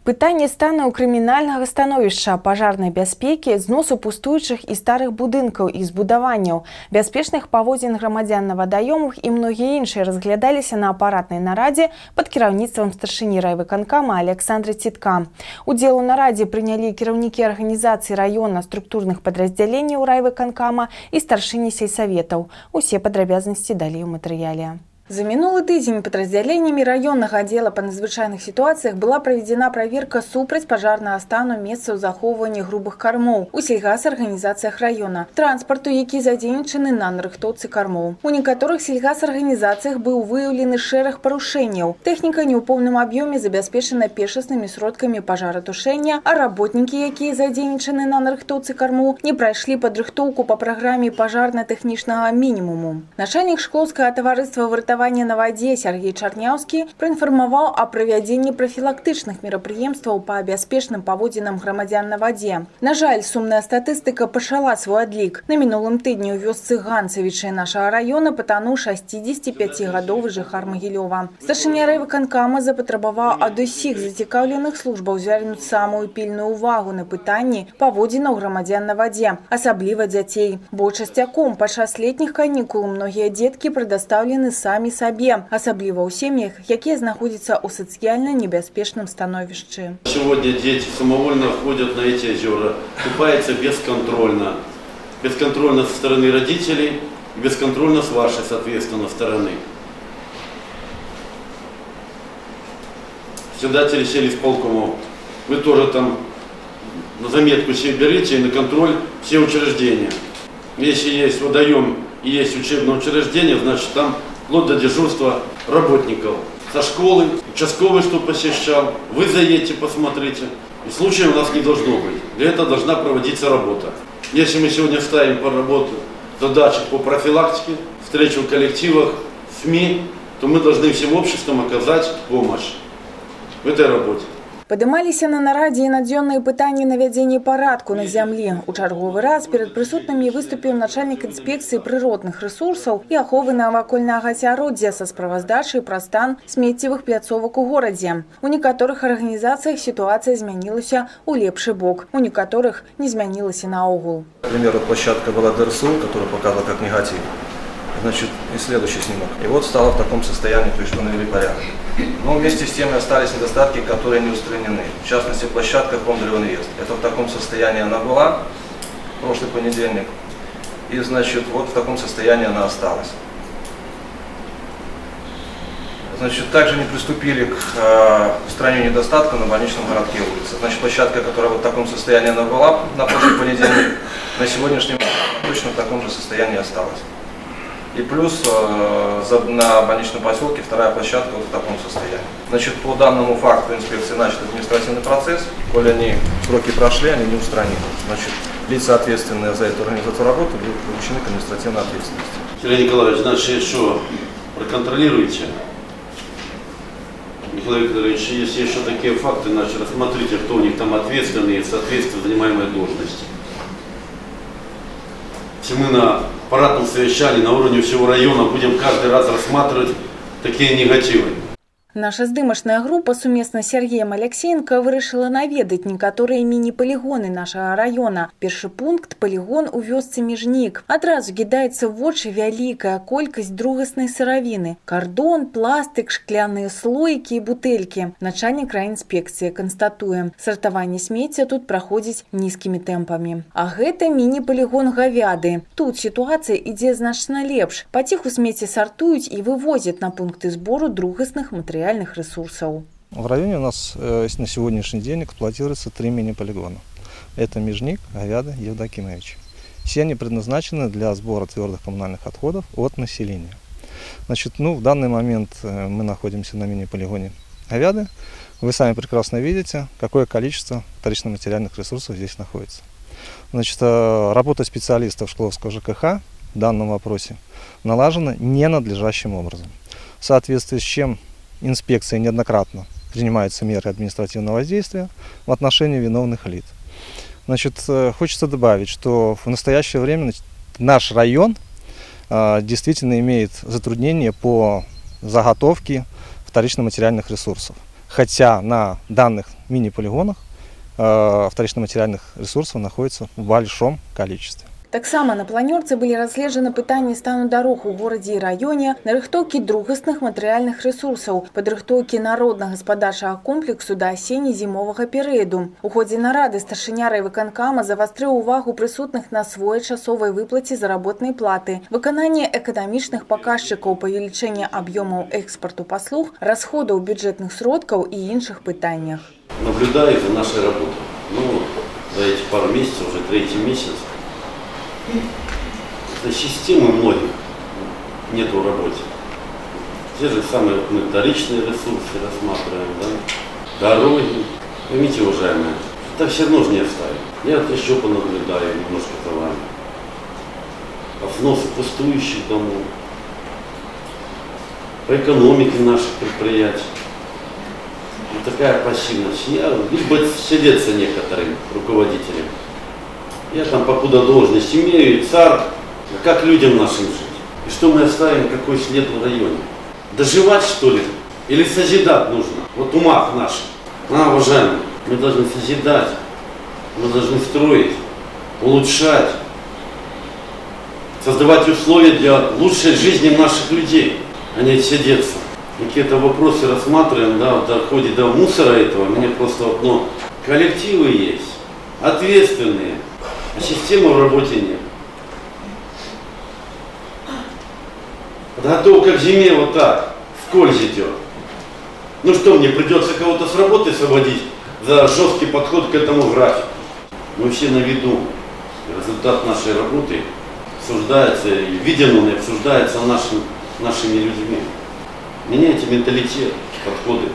Пытанне стану крымінальнага становішча, пажарнай бяспекі, зносу пустуючых і старых будынкаў і збудаванняў, бяспечных паводзін грамадзян на вадаёмах і многія іншыя разглядаліся на апаратнай нарадзе пад кіраўніцтвам старшыні райвыканкама Александры Цітка. Удзел у нарадзе прынялі кіраўнікі арганізацый раёна, структурных падраздзяленняў райвыканкама і старшыні сельсаветаў. Усе падрабязнасці далей у матэрыяле. За мінулы тыдзень падраздзяленнямі раённага аддзела па надзвычайных сітуацыях была праведзена праверка супраць пажарнага стану месцаў захоўвання грубых кармоў у сельгасарганізацыях раёна, транспарту, які задзейнічаны на нарыхтоўцы кармоў. У некаторых сельгасарганізацыях быў выяўлены шэраг парушэнняў. Тэхніка не ў поўным аб'ёме забяспечана першаснымі сродкамі пажаратушэння, а работнікі, якія задзейнічаны на нарыхтоўцы кармоў, не прайшлі падрыхтоўку па праграме пажарна-тэхнічнага мінімуму. Начальнік шклоўскага таварыства выратавання на вадзе Сергей Чарняўскі праінфармаваў о правядзенні прафілактычных мерапрыемстваў па бяспечным паводзінам грамадзян на вадзе. На жаль, сумная статыстыка пачала свой адлік. На мінулым тыдні ў вёсцы Ганцавічы нашага раёна патануў 65-гадовы жыхар Магілёва. Старшыня райвыканкама запатрабаваў ад усіх зацікаўленых службаў звярнуць самую пільную ўвагу на пытанні паводзінаў грамадзян на вадзе, асабліва дзяцей. Бо часцяком падчас летніх канікул многія дзеткі прадастаўлены самі сабе, асабліва ў сем'ях, якія знаходзяцца ў сацыяльна небяспечным становішчы. Сегодня дети самовольно ходят на эти озера, купаются бесконтрольно. Бесконтрольно со стороны родителей и бесконтрольно с вашей, соответственно, стороны. Председатели сельисполкомов, вы тоже там на заметку себе берите и на контроль все учреждения. Если есть водоем и есть учебное учреждение, значит там вплоть до дежурства работников со школы, участковый, что посещал, вы заедете, посмотрите. И случаев у нас не должно быть. Для этого должна проводиться работа. Если мы сегодня ставим по работе задачи по профилактике, встречу в коллективах, СМИ, то мы должны всем обществам оказать помощь в этой работе. Падымаліся на нарадзе і надзённыя пытанні навядзення парадку на зямлі. У чарговы раз перад прысутнымі выступіў начальнік інспекцыі прыродных рэсурсаў і аховы навакольнага асяроддзя са справаздачай пра стан смеццевых пляцовак у горадзе. У некаторых арганізацыях сітуацыя змянілася ў лепшы бок, у некаторых не змянілася наогул. Например, площадка была ДРСУ, которая показывала как негатив. Значит, и следующий снимок. И вот стало в таком состоянии, то есть что навели порядок. Но вместе с тем остались недостатки, которые не устранены. В частности, площадка Хомдрёв-Инвест. Это в таком состоянии она была в прошлый понедельник. И, значит, вот в таком состоянии она осталась. Значит, также не приступили к устранению недостатка на больничном городке улице. Значит, площадка, которая вот в таком состоянии она была на прошлый понедельник, на сегодняшний день точно в таком же состоянии осталась. И плюс на больничном поселке вторая площадка вот в таком состоянии. Значит, по данному факту инспекции начат административный процесс. Коли они сроки прошли, они не устранены. Значит, лица, ответственные за эту организацию работы, будут привлечены к административной ответственности. Сергей Николаевич, значит, что, проконтролируйте? Николай Викторович, если еще такие факты, значит, рассмотрите, кто у них там ответственный в соответствии занимаемой должности. Если мы на аппаратном совещании на уровне всего района будем каждый раз рассматривать такие негативы. Наша здымачная група сумесна з Сергеем Алексеенко вырашыла наведаць некаторыя міні-палігоны нашага раёна. Першы пункт – палігон у вёсцы Межнік. Адразу кідаецца ў вочы вялікая колькасць другаснай сыравіны. Кардон, пластык, шкляныя слоікі і бутэлькі. Начальнік райінспекцыі канстатуе, сартаванне смецця тут праходзіць нізкімі тэмпамі. А гэта міні-палігон Гавяды. Тут сітуацыя ідзе значна лепш. Паціху смецце сартуюць і вывозяць на пункты збору другасных матэрыяльных ресурсов. В районе у нас на сегодняшний день эксплуатируется 3 мини-полигона. Это Межник, Гавяда, Евдокимович. Все они предназначены для сбора твердых коммунальных отходов от населения. Значит, в данный момент мы находимся на мини-полигоне Гавяды. Вы сами прекрасно видите, какое количество вторично-материальных ресурсов здесь находится. Значит, работа специалистов Шкловского ЖКХ в данном вопросе налажена ненадлежащим образом. В соответствии с чем инспекция неоднократно принимаются меры административного воздействия в отношении виновных лиц. Значит, хочется добавить, что в настоящее время наш район действительно имеет затруднения по заготовке вторично-материальных ресурсов. хотя на данных мини-полигонах вторично-материальных ресурсов находится в большом количестве. Таксама на планёрцы былі разгледжаны пытанні стану дарог у горадзе і раёне, нарыхтоўкі другасных матэрыяльных ресурсаў, падрыхтоўкі народна-гаспадарчага комплексу да асенне-зімовага перыяду. У ходзе нарады старшыня райвыканкама завастрыў увагу прысутных на своечасовай выплаце заработнай платы, выкананне эканамічных паказчыкаў, павелічэнне аб'ёмаў экспарту паслуг, расходаў бюджэтных сродкаў і іншых пытаннях. Наблюдаю за нашей работой. За эти пару месяцев, уже третий месяц, системы многих нет в работе. Те же самые мы вторичные ресурсы рассматриваем, да? Дороги. Поймите, уважаемые, это все равно же не оставим. Я вот еще понаблюдаю немножко за вами. По сносу пустующих домов, по экономике наших предприятий. Вот такая пассивность. Лишь бы сидеться некоторым руководителям. Я там покуда должность имею, и царь, а как людям нашим жить? И что мы оставим, какой след в районе? Доживать, что ли? Или созидать нужно? Вот умах наших. Уважаемые, мы должны созидать, мы должны строить, улучшать, создавать условия для лучшей жизни наших людей, а не сидеться. Какие-то вопросы рассматриваем, да, в доходе до мусора этого, у меня просто коллективы есть, ответственные. А системы в работе нет. Подготовка к зиме вот так, вскользь идет. Ну что, мне придется кого-то с работы освободить за жесткий подход к этому графику. Мы все на виду. Результат нашей работы обсуждается, и виден он и обсуждается нашими людьми. Меняйте менталитет, подходы.